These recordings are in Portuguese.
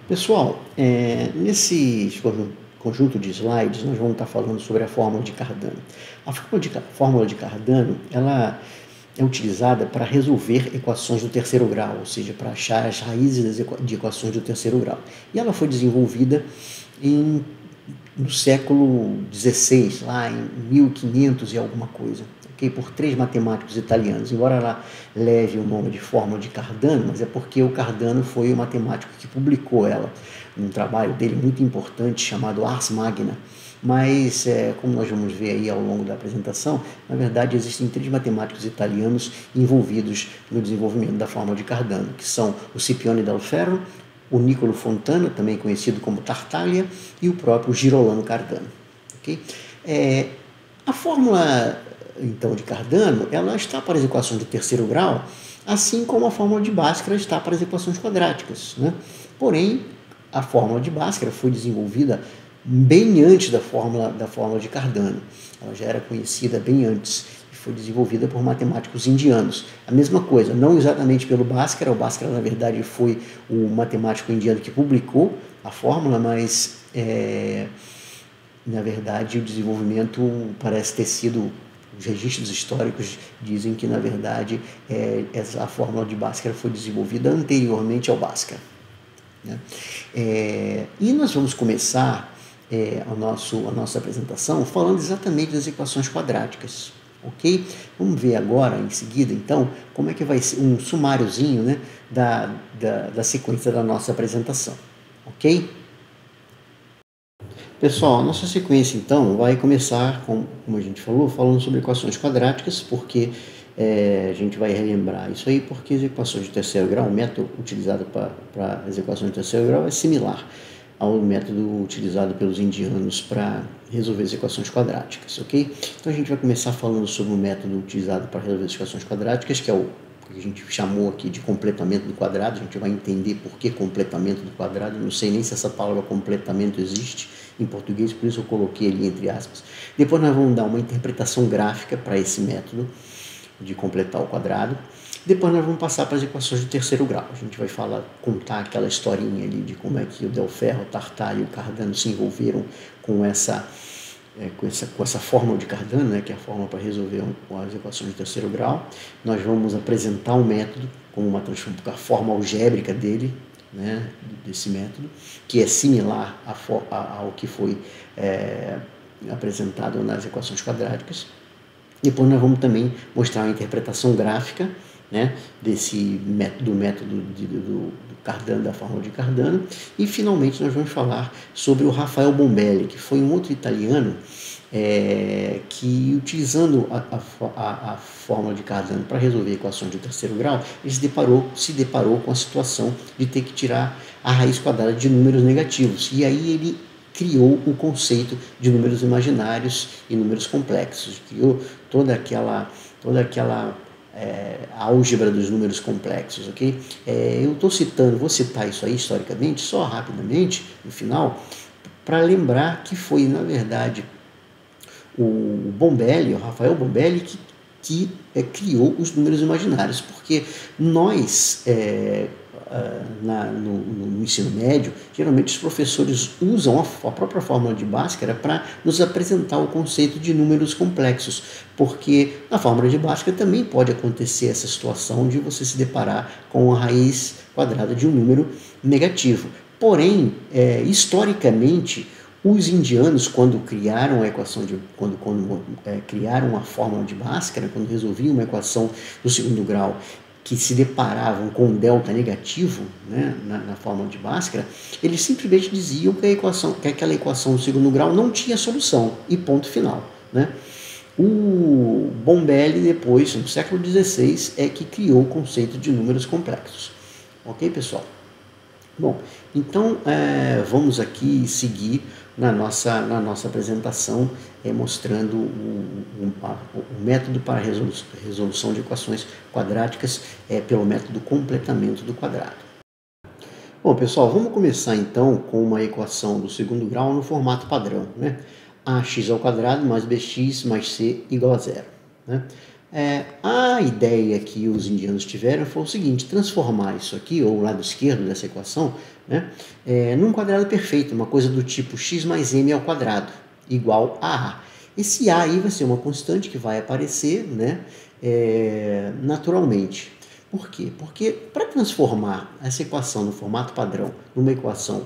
Pessoal, nesse conjunto de slides, nós vamos estar falando sobre a fórmula de Cardano. A fórmula de Cardano, ela é utilizada para resolver equações do terceiro grau, ou seja, para achar as raízes de equações do terceiro grau. E ela foi desenvolvida no século XVI, lá em 1500 e alguma coisa, okay? Por três matemáticos italianos. Embora ela leve o nome de fórmula de Cardano, mas é porque o Cardano foi o matemático que publicou ela, num trabalho dele muito importante chamado Ars Magna. Mas, como nós vamos ver aí ao longo da apresentação, na verdade existem três matemáticos italianos envolvidos no desenvolvimento da fórmula de Cardano, que são o Scipione dal Ferro, o Niccolo Fontana, também conhecido como Tartaglia, e o próprio Girolamo Cardano. Okay? A fórmula, então, de Cardano, ela está para as equações de terceiro grau, assim como a fórmula de Bhaskara está para as equações quadráticas, né? Porém, a fórmula de Bhaskara foi desenvolvida bem antes da fórmula de Cardano. Ela já era conhecida bem antes e foi desenvolvida por matemáticos indianos. A mesma coisa, não exatamente pelo Bhaskara. O Bhaskara, na verdade, foi o matemático indiano que publicou a fórmula, mas, na verdade, o desenvolvimento parece ter sido... Os registros históricos dizem que, na verdade, a fórmula de Bhaskara foi desenvolvida anteriormente ao Bhaskara, né? E nós vamos começar a nossa apresentação falando exatamente das equações quadráticas, ok? Vamos ver agora, em seguida, então, como é que vai ser um sumáriozinho, né, da sequência da nossa apresentação, ok? Pessoal, a nossa sequência, então, vai começar, como a gente falou, falando sobre equações quadráticas, porque a gente vai relembrar isso aí, porque as equações de terceiro grau, o método utilizado para as equações de terceiro grau é similar ao método utilizado pelos indianos para resolver as equações quadráticas, ok? Então a gente vai começar falando sobre o método utilizado para resolver as equações quadráticas, que é o que a gente chamou aqui de completamento do quadrado. A gente vai entender por que completamento do quadrado. Não sei nem se essa palavra completamento existe em português, por isso eu coloquei ali entre aspas. Depois nós vamos dar uma interpretação gráfica para esse método de completar o quadrado. Depois nós vamos passar para as equações de terceiro grau. A gente vai contar aquela historinha ali de como é que o Del Ferro, o Tartaglia e o Cardano se envolveram com essa fórmula de Cardano, né, que é a fórmula para resolver as equações de terceiro grau. Nós vamos apresentar o método como a forma algébrica dele, né, desse método, que é similar ao que foi apresentado nas equações quadráticas. Depois nós vamos também mostrar a interpretação gráfica, né, do método do Cardano, da fórmula de Cardano. E finalmente nós vamos falar sobre o Rafael Bombelli, que foi um outro italiano que, utilizando a fórmula de Cardano para resolver equações de terceiro grau, ele se deparou com a situação de ter que tirar a raiz quadrada de números negativos. E aí ele criou o conceito de números imaginários e números complexos, criou toda aquela álgebra dos números complexos, ok? Vou citar isso aí historicamente, só rapidamente, no final, para lembrar que foi, na verdade, o Rafael Bombelli, que criou os números imaginários, porque nós, no ensino médio, geralmente os professores usam a própria fórmula de Bhaskara para nos apresentar o conceito de números complexos, porque na fórmula de Bhaskara também pode acontecer essa situação de você se deparar com a raiz quadrada de um número negativo. Porém, historicamente, os indianos, quando criaram a equação criaram a fórmula de Bhaskara, quando resolviam uma equação do segundo grau que se deparavam com um delta negativo, né, na fórmula de Bhaskara, eles simplesmente diziam que aquela equação do segundo grau não tinha solução, e ponto final, né? O Bombelli, depois, no século XVI, é que criou o conceito de números complexos. Ok, pessoal? Bom, então vamos aqui seguir na nossa apresentação, mostrando o método para resolução de equações quadráticas pelo método completamento do quadrado. Bom, pessoal, vamos começar então com uma equação do segundo grau no formato padrão, né? Ax ao quadrado mais bx mais c igual a zero, né? A ideia que os indianos tiveram foi o seguinte: transformar isso aqui, ou o lado esquerdo dessa equação, né, num quadrado perfeito, uma coisa do tipo x mais m ao quadrado, igual a A. Esse A aí vai ser uma constante que vai aparecer, né, naturalmente. Por quê? Porque para transformar essa equação no formato padrão numa equação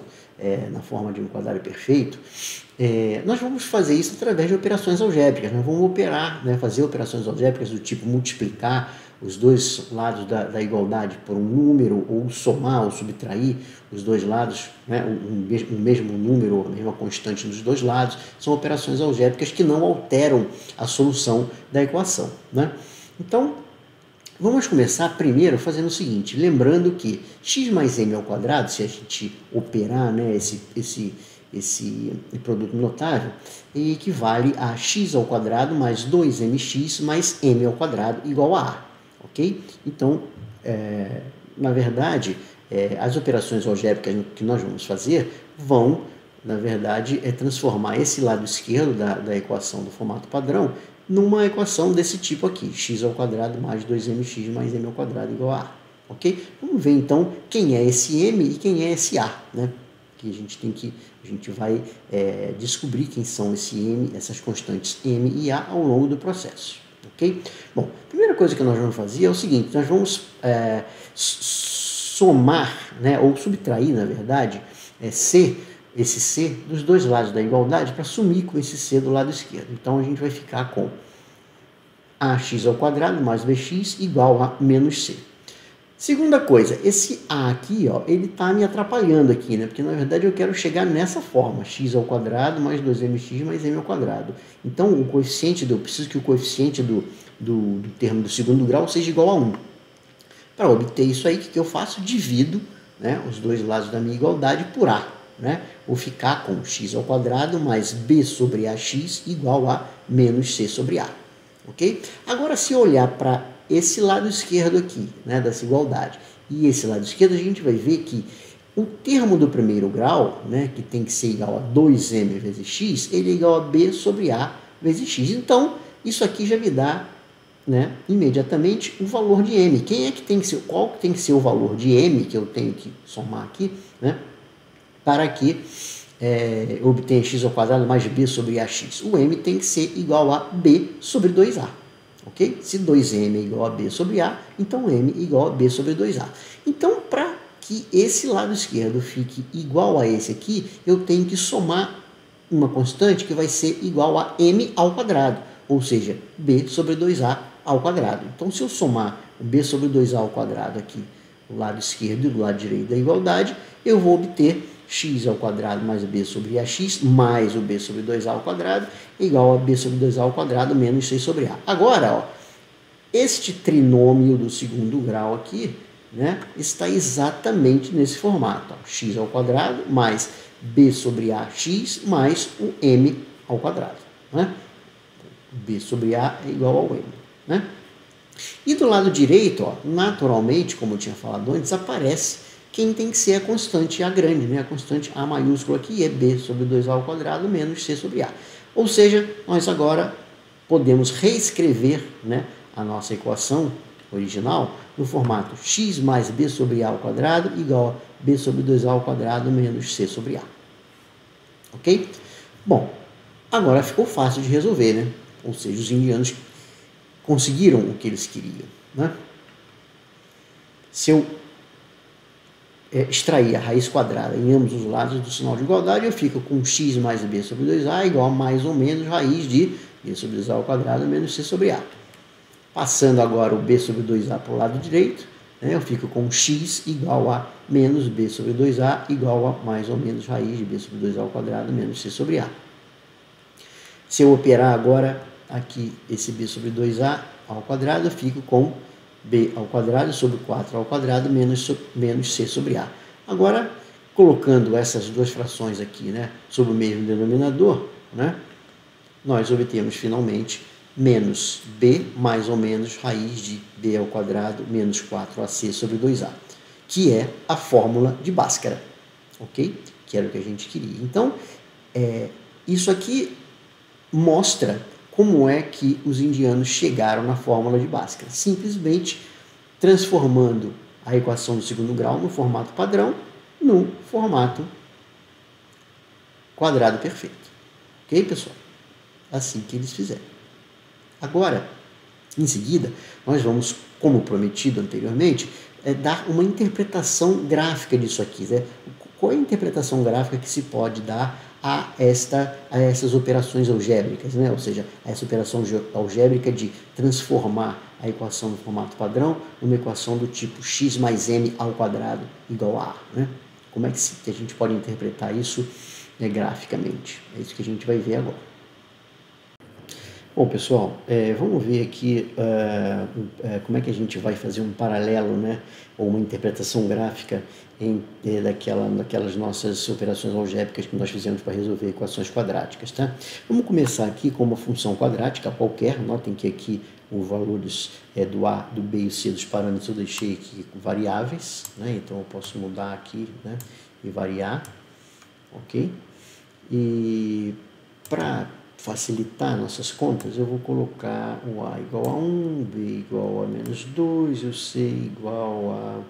na forma de um quadrado perfeito, nós vamos fazer isso através de operações algébricas. Nós vamos operar, né, fazer operações algébricas do tipo multiplicar os dois lados da igualdade por um número, ou somar ou subtrair os dois lados, né, o mesmo número, a mesma constante nos dois lados. São operações algébricas que não alteram a solução da equação, né? Então, vamos começar primeiro fazendo o seguinte, lembrando que x mais m ao quadrado, se a gente operar, né, esse produto notável, equivale a x ao quadrado mais 2mx mais m ao quadrado igual a A, ok? Então, na verdade, as operações algébricas que nós vamos fazer vão, na verdade, transformar esse lado esquerdo da equação do formato padrão numa equação desse tipo aqui, x ao quadrado mais 2mx mais m ao quadrado igual a A, ok? Vamos ver então quem é esse m e quem é esse A, né? Que a gente vai descobrir quem são essas constantes m e a ao longo do processo, ok? Bom, a primeira coisa que nós vamos fazer é o seguinte: nós vamos somar, né, ou subtrair, na verdade, esse c dos dois lados da igualdade para sumir com esse c do lado esquerdo. Então a gente vai ficar com ax ao quadrado mais bx igual a menos c. Segunda coisa, esse a aqui, ó, ele está me atrapalhando aqui, né? Porque na verdade eu quero chegar nessa forma, x ao quadrado mais 2mx mais m ao quadrado. Então o coeficiente eu preciso que o coeficiente do termo do segundo grau seja igual a 1. Para obter isso aí, o que eu faço? Divido, né, os dois lados da minha igualdade por a, né? Vou ficar com x ao quadrado mais b sobre ax igual a menos c sobre a, ok? Agora, se eu olhar para esse lado esquerdo aqui, né, dessa igualdade, e esse lado esquerdo, a gente vai ver que o termo do primeiro grau, né, que tem que ser igual a 2m vezes x, ele é igual a b sobre a vezes x. Então, isso aqui já me dá, né, imediatamente o valor de m. Qual que tem que ser o valor de m que eu tenho que somar aqui, né, para que eu obtenha x ao quadrado mais b sobre ax? O m tem que ser igual a b sobre 2a. Ok? Se 2m é igual a b sobre a, então m é igual a b sobre 2a. Então, para que esse lado esquerdo fique igual a esse aqui, eu tenho que somar uma constante que vai ser igual a m ao quadrado, ou seja, b sobre 2a ao quadrado. Então, se eu somar o b sobre 2a ao quadrado aqui, do lado esquerdo e do lado direito da igualdade, eu vou obter x ao quadrado mais b sobre ax mais o b sobre 2a ao quadrado igual a b sobre 2a ao quadrado menos c sobre a. Agora, ó, este trinômio do segundo grau aqui, né, está exatamente nesse formato. Ó, x ao quadrado mais b sobre ax mais o m ao quadrado. Né? B sobre a é igual ao m. Né? E do lado direito, ó, naturalmente, como eu tinha falado antes, aparece quem tem que ser a constante A grande, né? A constante A maiúscula aqui é b sobre 2a ao quadrado menos c sobre a. Ou seja, nós agora podemos reescrever, né, a nossa equação original no formato x mais b sobre a ao quadrado igual a b sobre 2a ao quadrado menos c sobre a. Ok? Bom, agora ficou fácil de resolver, né? Ou seja, os indianos conseguiram o que eles queriam, né? Se eu extrair a raiz quadrada em ambos os lados do sinal de igualdade, eu fico com x mais b sobre 2a igual a mais ou menos raiz de b sobre 2a ao quadrado menos c sobre a. Passando agora o b sobre 2a para o lado direito, né, eu fico com x igual a menos b sobre 2a igual a mais ou menos raiz de b sobre 2a ao quadrado menos c sobre a. Se eu operar agora aqui esse b sobre 2a ao quadrado, eu fico com b ao quadrado sobre 4 ao quadrado menos c sobre a. Agora, colocando essas duas frações aqui, né, sobre o mesmo denominador, né, nós obtemos finalmente menos b mais ou menos raiz de b ao quadrado menos 4ac sobre 2a, que é a fórmula de Bhaskara, ok? Que era o que a gente queria. Então, isso aqui mostra como é que os indianos chegaram na fórmula de Bhaskara? Simplesmente transformando a equação do segundo grau no formato padrão, no formato quadrado perfeito. Ok, pessoal? Assim que eles fizeram. Agora, em seguida, nós vamos, como prometido anteriormente, dar uma interpretação gráfica disso aqui. Né? Qual é a interpretação gráfica que se pode dar a essas operações algébricas, né? Ou seja, a essa operação algébrica de transformar a equação no formato padrão numa equação do tipo x mais m ao quadrado igual a. Né? Como é que a gente pode interpretar isso graficamente? É isso que a gente vai ver agora. Bom, pessoal, vamos ver aqui como é que a gente vai fazer um paralelo, né, ou uma interpretação gráfica daquelas nossas operações algébricas que nós fizemos para resolver equações quadráticas. Tá? Vamos começar aqui com uma função quadrática qualquer. Notem que aqui os valores do A, do B e o C dos parâmetros eu deixei aqui variáveis, né? Então eu posso mudar aqui, né, e variar, ok? E para facilitar nossas contas, eu vou colocar o A igual a 1, B igual a menos 2 e o C igual a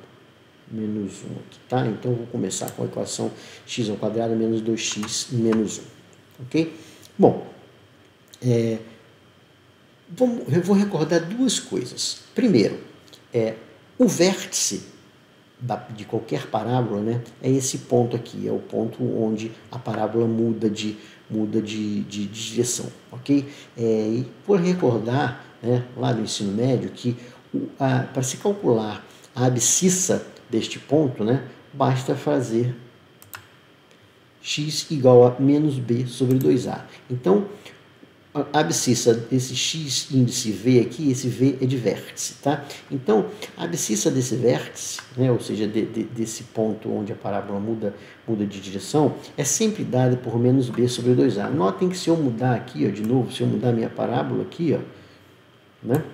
menos 1 aqui, tá? Então, eu vou começar com a equação x ao quadrado menos 2x menos 1, ok? Bom, eu vou recordar duas coisas. Primeiro, o vértice de qualquer parábola, né, é esse ponto aqui, é o ponto onde a parábola muda de direção, ok? E por recordar, né, lá do ensino médio, que para se calcular a abscissa deste ponto, né, basta fazer x igual a menos b sobre 2a. Então, a abscissa, esse x índice v aqui, esse v é de vértice, tá? Então, a abscissa desse vértice, né, ou seja, desse ponto onde a parábola muda de direção, é sempre dada por menos b sobre 2a. Notem que se eu mudar aqui, ó, de novo, se eu mudar minha parábola aqui, ó, né,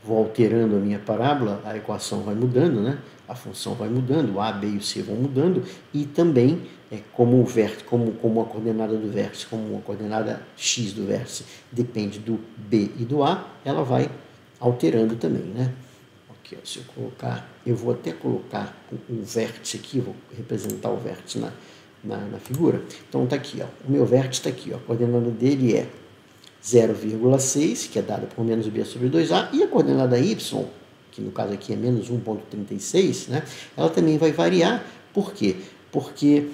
vou alterando a minha parábola, a equação vai mudando, né? A função vai mudando, o A, B e o C vão mudando, e também, como a coordenada do vértice, como a coordenada x do vértice depende do B e do A, ela vai alterando também, né? Aqui, ó, se eu colocar, eu vou até colocar o vértice aqui, vou representar o vértice na figura. Então, tá aqui, ó, o meu vértice está aqui, ó, a coordenada dele é 0,6, que é dada por menos b sobre 2a, e a coordenada y, que no caso aqui é menos 1,36, né, ela também vai variar. Por quê? Porque,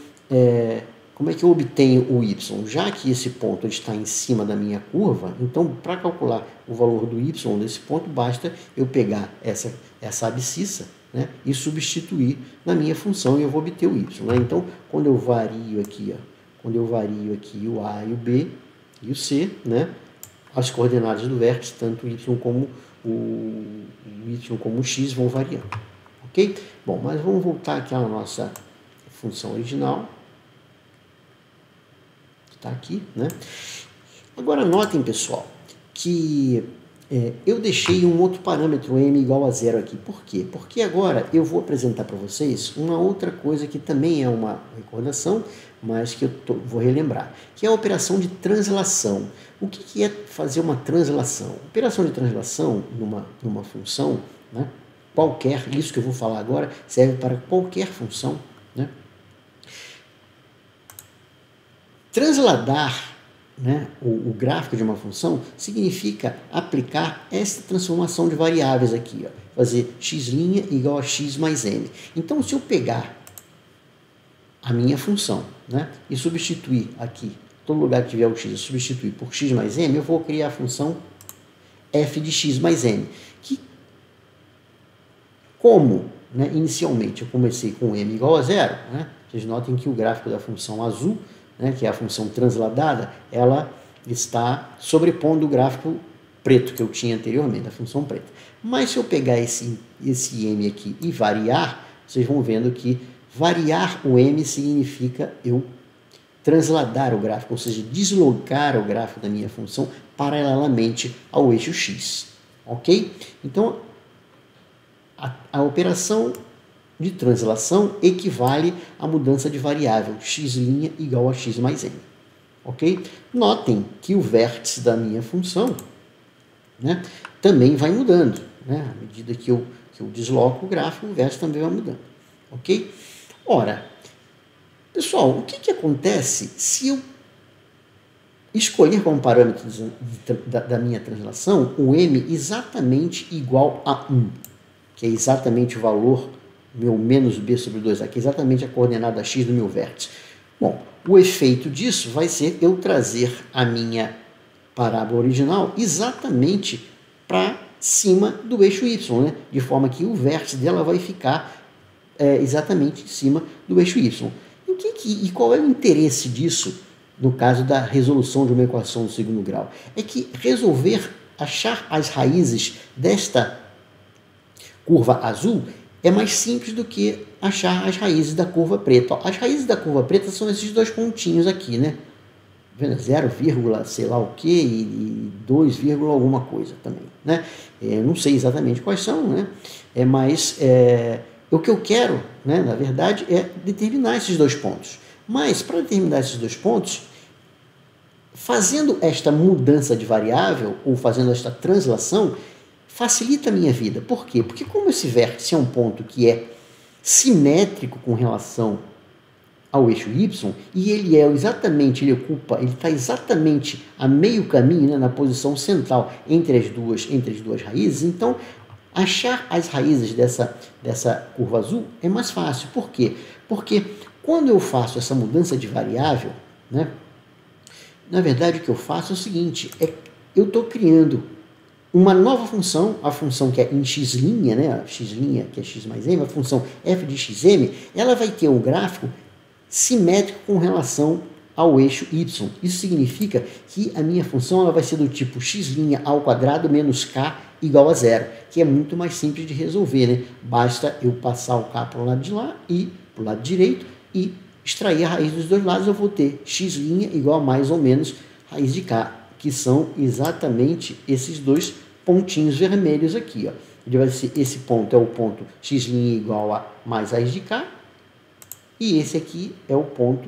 como é que eu obtenho o y? Já que esse ponto está em cima da minha curva, então, para calcular o valor do y desse ponto, basta eu pegar essa abscissa, né, e substituir na minha função e eu vou obter o y. Né? Então, quando eu vario aqui o a e o b, e o C, né, as coordenadas do vértice, tanto y como o x, vão variando. Ok? Bom, mas vamos voltar aqui à nossa função original. Está aqui, né? Agora, notem, pessoal, que eu deixei um outro parâmetro m igual a 0 aqui. Por quê? Porque agora eu vou apresentar para vocês uma outra coisa que também é uma recordação, mas que eu vou relembrar, que é a operação de translação. O que é fazer uma translação? Operação de translação numa função, né, qualquer, isso que eu vou falar agora serve para qualquer função, né? Transladar, né, o gráfico de uma função significa aplicar essa transformação de variáveis aqui, ó, fazer x' igual a x mais m. Então, se eu pegar a minha função, né, e substituir aqui, todo lugar que tiver o x, eu substituir por x mais m, eu vou criar a função f de x mais m, que, como, né, inicialmente eu comecei com m igual a 0, né, vocês notem que o gráfico da função azul, né, que é a função transladada, ela está sobrepondo o gráfico preto que eu tinha anteriormente, a função preta. Mas se eu pegar esse m aqui e variar, vocês vão vendo que variar o m significa eu transladar o gráfico, ou seja, deslocar o gráfico da minha função paralelamente ao eixo x. Ok? Então, a operação de translação equivale à mudança de variável x' igual a x mais m. ok? Notem que o vértice da minha função, né, também vai mudando, né? À medida que eu desloco o gráfico, o vértice também vai mudando, ok? Ora, pessoal, o que acontece se eu escolher como parâmetro da minha translação o m exatamente igual a 1, que é exatamente o valor meu menos b sobre 2a, que é exatamente a coordenada x do meu vértice? Bom, o efeito disso vai ser eu trazer a minha parábola original exatamente para cima do eixo y, né? De forma que o vértice dela vai ficar exatamente em cima do eixo y. E qual é o interesse disso no caso da resolução de uma equação do segundo grau? É que achar as raízes desta curva azul é mais simples do que achar as raízes da curva preta. As raízes da curva preta são esses dois pontinhos aqui, né? 0, sei lá o que e 2, alguma coisa também, né? Não sei exatamente quais são, né? Mas o que eu quero, né, na verdade, é determinar esses dois pontos. Mas para determinar esses dois pontos, fazendo esta mudança de variável ou fazendo esta translação, facilita a minha vida. Por quê? Porque como esse vértice é um ponto que é simétrico com relação ao eixo y, e ele está exatamente a meio caminho, né, na posição central entre as duas raízes, então achar as raízes dessa curva azul é mais fácil. Por quê? Porque quando eu faço essa mudança de variável, né, na verdade o que eu faço é o seguinte, eu estou criando uma nova função, a função que é em x', né, a x', que é x mais m, a função f de xm, ela vai ter um gráfico simétrico com relação ao eixo y. Isso significa que a minha função ela vai ser do tipo x' ao quadrado menos k igual a 0, que é muito mais simples de resolver, né? Basta eu passar o k para o lado de lá e para o lado direito e extrair a raiz dos dois lados, eu vou ter x' igual a mais ou menos raiz de k, que são exatamente esses dois pontinhos vermelhos aqui, ó. Ele vai ser, esse ponto é o ponto x' igual a mais raiz de k, e esse aqui é o ponto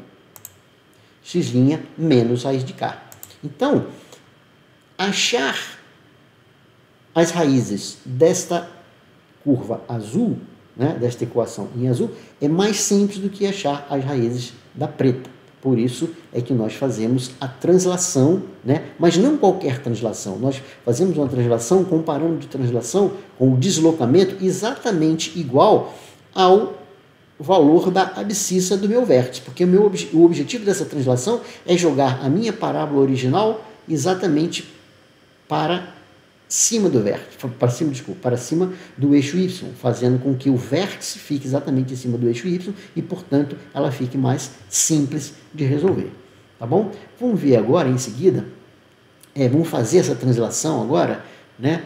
x' menos raiz de k. Então, achar as raízes desta curva azul, né, desta equação em azul, é mais simples do que achar as raízes da preta. Por isso é que nós fazemos a translação, né, mas não qualquer translação. Nós fazemos uma translação com um parâmetro de translação, com o deslocamento exatamente igual ao valor da abscissa do meu vértice, porque o objetivo dessa translação é jogar a minha parábola original exatamente para cima do vértice, para cima do eixo y, fazendo com que o vértice fique exatamente em cima do eixo y e, portanto, ela fique mais simples de resolver, tá bom? Vamos ver agora, em seguida, vamos fazer essa translação agora, né,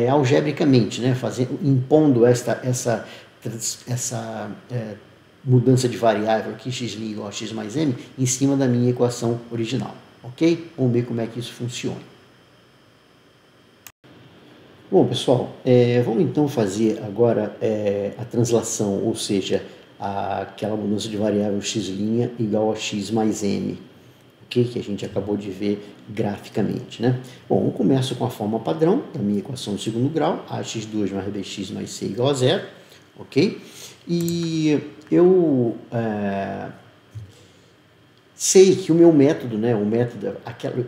algebricamente, né, impondo essa mudança de variável aqui, x' igual a x mais m, em cima da minha equação original, ok? Vamos ver como é que isso funciona. Bom, pessoal, vamos então fazer agora a translação, ou seja, aquela mudança de variável x' igual a x mais m, ok? Que a gente acabou de ver graficamente, né? Bom, eu começo com a forma padrão da minha equação de segundo grau, ax2 mais bx mais c igual a 0, ok? E eu sei que o meu método, né,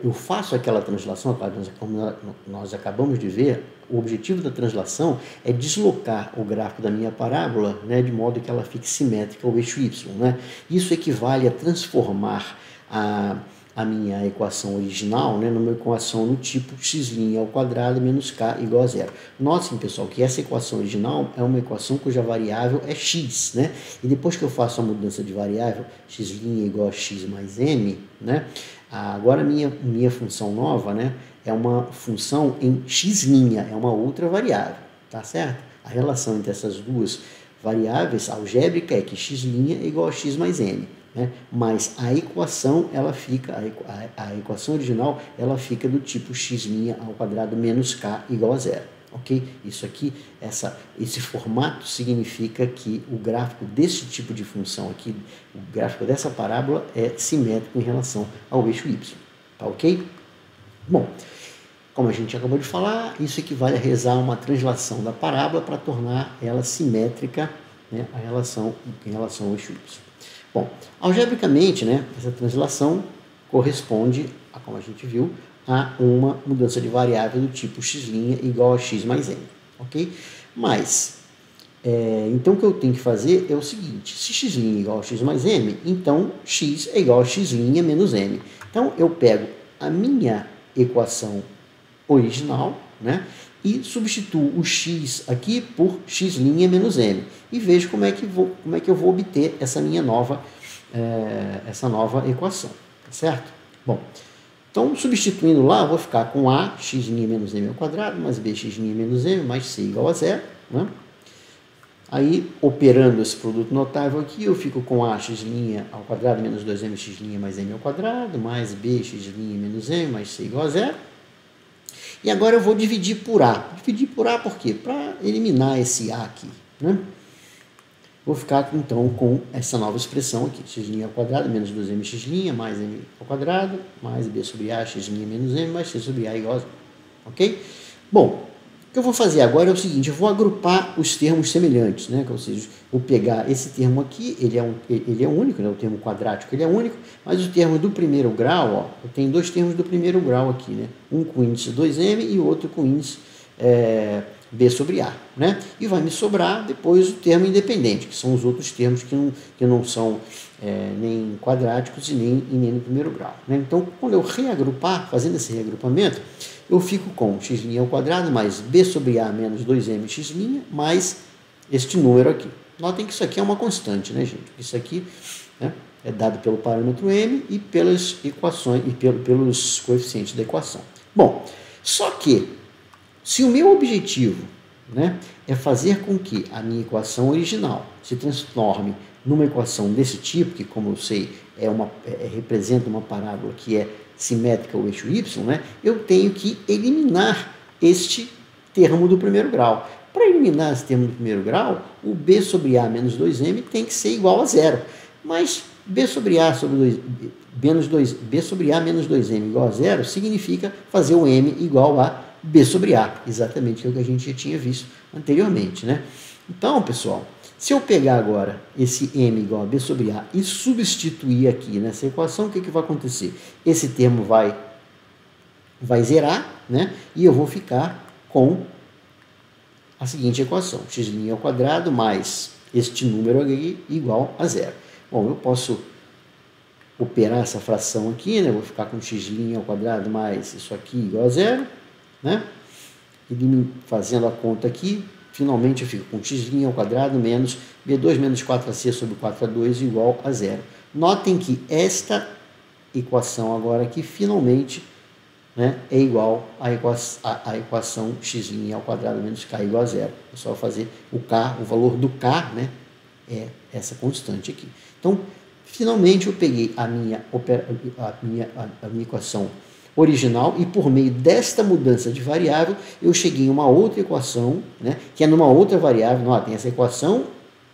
eu faço aquela translação, como nós acabamos de ver, o objetivo da translação é deslocar o gráfico da minha parábola, né, de modo que ela fique simétrica ao eixo y, né? Isso equivale a transformar a minha equação original, né, numa equação do tipo x' ao quadrado menos k igual a 0. Notem, pessoal, que essa equação original é uma equação cuja variável é x, né? E depois que eu faço a mudança de variável, x' igual a x mais m, né? Agora a minha função nova, né, é uma função em x', é uma outra variável, tá certo? A relação entre essas duas variáveis algébrica é que x' é igual a x mais m. Né? Mas a equação, a equação original, ela fica do tipo x' ao quadrado menos k igual a 0, ok? Isso aqui, esse formato significa que o gráfico desse tipo de função aqui, o gráfico dessa parábola é simétrico em relação ao eixo y, tá ok? Bom, como a gente acabou de falar, isso equivale a realizar uma translação da parábola para tornar ela simétrica, né, em relação ao eixo y. Bom, algebricamente, né, essa translação corresponde, como a gente viu, a uma mudança de variável do tipo x' igual a x mais m, ok? Mas, então o que eu tenho que fazer é o seguinte, se x' é igual a x mais m, então x é igual a x' menos m. Então eu pego a minha equação original, né, e substituo o x aqui por x' menos m. E vejo como é que eu vou obter essa minha nova equação, tá certo? Bom, então, substituindo lá, eu vou ficar com a x' menos m ao quadrado, mais bx' menos m, mais c igual a zero, né? Aí, operando esse produto notável aqui, eu fico com a x' ao quadrado menos 2mx' mais m ao quadrado, mais bx' menos m, mais c igual a zero. E agora eu vou dividir por a. Dividir por a por quê? Para eliminar esse a aqui, né? Vou ficar, então, com essa nova expressão aqui, x' ao quadrado menos 2mx' mais m ao quadrado, mais b sobre a, x' menos m, mais c sobre a igual a zero. Ok? Bom, o que eu vou fazer agora é o seguinte, eu vou agrupar os termos semelhantes, né? Ou seja, vou pegar esse termo aqui, ele é único, né? O termo quadrático ele é único, mas o termo do primeiro grau, ó, eu tenho dois termos do primeiro grau aqui, né? Um com índice 2m e o outro com índice b sobre a, né? E vai me sobrar depois o termo independente, que são os outros termos que não são nem quadráticos e nem no primeiro grau, né? Então, quando eu reagrupar, fazendo esse reagrupamento, eu fico com x' ao quadrado mais b sobre a menos 2mx' mais este número aqui. Notem que isso aqui é uma constante, né, gente? Isso aqui, né, é dado pelo parâmetro m e pelas equações e pelos coeficientes da equação. Bom, só que se o meu objetivo, né, é fazer com que a minha equação original se transforme numa equação desse tipo, que, como eu sei, representa uma parábola que é simétrica ao eixo y, né, eu tenho que eliminar este termo do primeiro grau. Para eliminar esse termo do primeiro grau, o b sobre a menos 2m tem que ser igual a zero. Mas b sobre a menos 2m igual a zero significa fazer o m igual a b sobre a, exatamente o que a gente já tinha visto anteriormente, né? Então, pessoal, se eu pegar agora esse m igual a b sobre a e substituir aqui nessa equação, o que vai acontecer? Esse termo vai zerar, né? E eu vou ficar com a seguinte equação, x' ao quadrado mais este número aqui igual a zero. Bom, eu posso operar essa fração aqui, né? Eu vou ficar com x' ao quadrado mais isso aqui igual a zero, né? E fazendo a conta aqui, finalmente eu fico com x' ao quadrado menos b2 menos 4ac sobre 4a2 igual a zero. Notem que esta equação agora aqui, finalmente, né, é igual à equação x' ao quadrado menos k igual a zero. É só fazer o k, o valor do k, né, é essa constante aqui. Então, finalmente eu peguei a minha equação original e por meio desta mudança de variável eu cheguei em uma outra equação, né, que é numa outra variável. Notem, essa equação,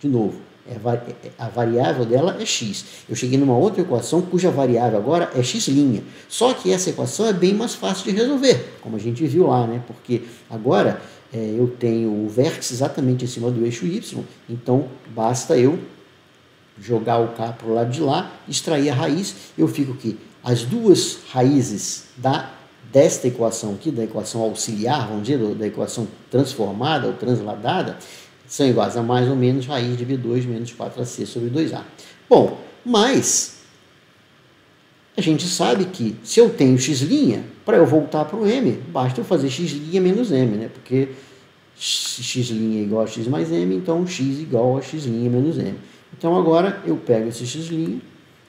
de novo, a variável dela é x. Eu cheguei numa outra equação cuja variável agora é x'. Só que essa equação é bem mais fácil de resolver, como a gente viu lá, né, porque agora eu tenho o vértice exatamente em cima do eixo y, então basta eu jogar o k para o lado de lá, extrair a raiz, eu fico aqui. As duas raízes desta equação aqui, da equação auxiliar, vamos dizer, da equação transformada ou transladada, são iguais a mais ou menos raiz de b2 menos 4ac sobre 2a. Bom, mas a gente sabe que se eu tenho x', para eu voltar para o m, basta eu fazer x' menos m, né? Porque x' é igual a x mais m, então x igual a x' menos m. Então agora eu pego esse x'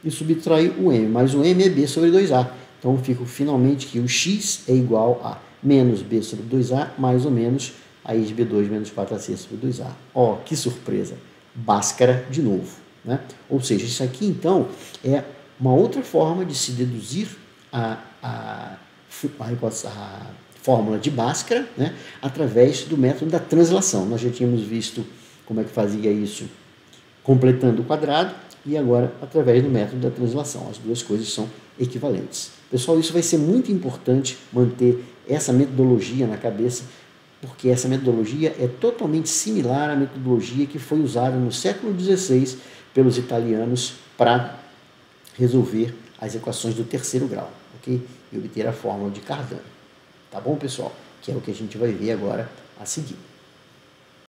e subtraio o m, mas o m é b sobre 2a. Então, fico finalmente que o x é igual a menos b sobre 2a, mais ou menos raiz de b2 menos 4ac sobre 2a. Ó, que surpresa! Bhaskara de novo, né? Ou seja, isso aqui, então, é uma outra forma de se deduzir a fórmula de Bhaskara, né, através do método da translação. Nós já tínhamos visto como é que fazia isso completando o quadrado e agora através do método da translação. As duas coisas são equivalentes. Pessoal, isso vai ser muito importante manter essa metodologia na cabeça, porque essa metodologia é totalmente similar à metodologia que foi usada no século XVI pelos italianos para resolver as equações do terceiro grau, ok? E obter a fórmula de Cardano. Tá bom, pessoal? Que é o que a gente vai ver agora a seguir.